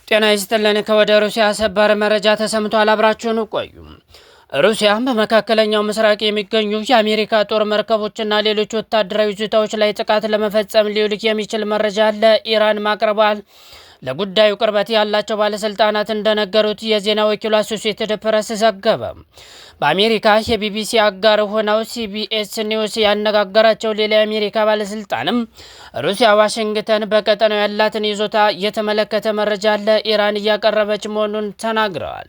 ጤና ይስጥልን። ከወደ ሩሲያ ሰበር መረጃ ተሰምቷል። አብራችሁን ቆዩ። ሩሲያ በመካከለኛው ምስራቅ የሚገኙ የአሜሪካ ጦር መርከቦችና ሌሎች ወታደራዊ ይዞታዎች ላይ ጥቃት ለመፈጸም ሊውል የሚችል መረጃ ለኢራን ማቅረቧል። ለጉዳዩ ቅርበት ያላቸው ባለስልጣናት እንደነገሩት የዜና ወኪሉ አሶሲኤትድ ፕሬስ ዘገበ። በአሜሪካ የቢቢሲ አጋር ሆነው ሲቢኤስ ኒውስ ያነጋገራቸው ሌላ የአሜሪካ ባለስልጣንም ሩሲያ ዋሽንግተን በቀጠናው ያላትን ይዞታ የተመለከተ መረጃ ለኢራን እያቀረበች መሆኑን ተናግረዋል።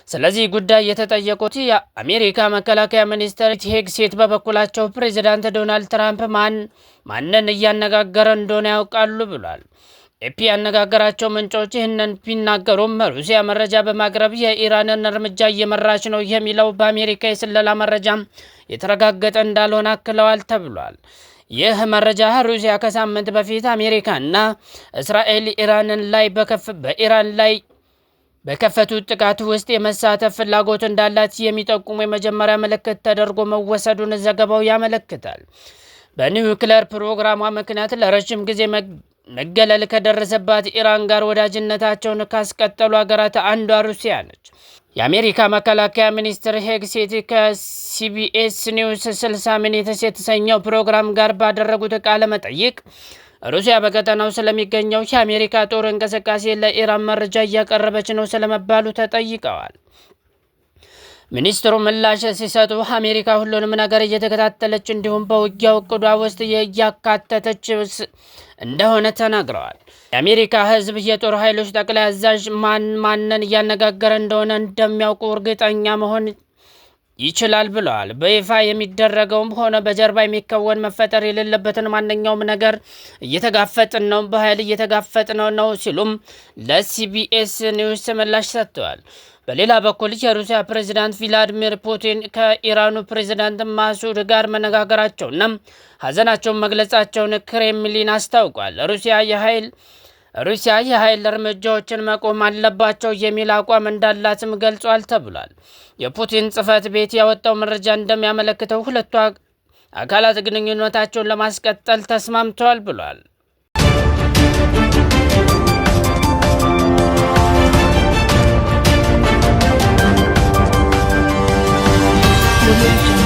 ስለዚህ ጉዳይ የተጠየቁት የአሜሪካ መከላከያ ሚኒስትር ሄግሴት በበኩላቸው ፕሬዚዳንት ዶናልድ ትራምፕ ማንን እያነጋገረ እንደሆነ ያውቃሉ ብሏል። ኤፒ ያነጋገራቸው ምንጮች ይህንን ቢናገሩም ሩሲያ መረጃ በማቅረብ የኢራንን እርምጃ እየመራች ነው የሚለው በአሜሪካ የስለላ መረጃ የተረጋገጠ እንዳልሆነ አክለዋል ተብሏል። ይህ መረጃ ሩሲያ ከሳምንት በፊት አሜሪካና እስራኤል በኢራን ላይ በከፈቱት ጥቃት ውስጥ የመሳተፍ ፍላጎት እንዳላት የሚጠቁሙ የመጀመሪያ ምልክት ተደርጎ መወሰዱን ዘገባው ያመለክታል። በኒውክሌር ፕሮግራሟ ምክንያት ለረጅም ጊዜ መገለል ከደረሰባት ኢራን ጋር ወዳጅነታቸውን ካስቀጠሉ ሀገራት አንዷ ሩሲያ ነች። የአሜሪካ መከላከያ ሚኒስትር ሄግሴት ከሲቢኤስ ኒውስ 60 ሚኒትስ የተሰኘው ፕሮግራም ጋር ባደረጉት ቃለ መጠይቅ ሩሲያ በቀጠናው ስለሚገኘው የአሜሪካ ጦር እንቅስቃሴ ለኢራን መረጃ እያቀረበች ነው ስለመባሉ ተጠይቀዋል። ሚኒስትሩ ምላሽ ሲሰጡ አሜሪካ ሁሉንም ነገር እየተከታተለች እንዲሁም በውጊያው እቅዷ ውስጥ እያካተተች እንደሆነ ተናግረዋል። የአሜሪካ ሕዝብ የጦር ኃይሎች ጠቅላይ አዛዥ ማንን እያነጋገረ እንደሆነ እንደሚያውቁ እርግጠኛ መሆን ይችላል ብለዋል። በይፋ የሚደረገውም ሆነ በጀርባ የሚከወን መፈጠር የሌለበትን ማንኛውም ነገር እየተጋፈጥን ነው፣ በኃይል እየተጋፈጥን ነው ሲሉም ለሲቢኤስ ኒውስ ምላሽ ሰጥተዋል። በሌላ በኩል የሩሲያ ፕሬዝዳንት ቭላዲሚር ፑቲን ከኢራኑ ፕሬዝዳንት ማሱድ ጋር መነጋገራቸውና ሀዘናቸውን መግለጻቸውን ክሬምሊን አስታውቋል። ሩሲያ የኃይል እርምጃዎችን መቆም አለባቸው የሚል አቋም እንዳላትም ገልጿል ተብሏል። የፑቲን ጽህፈት ቤት ያወጣው መረጃ እንደሚያመለክተው ሁለቱ አካላት ግንኙነታቸውን ለማስቀጠል ተስማምተዋል ብሏል። Revolution.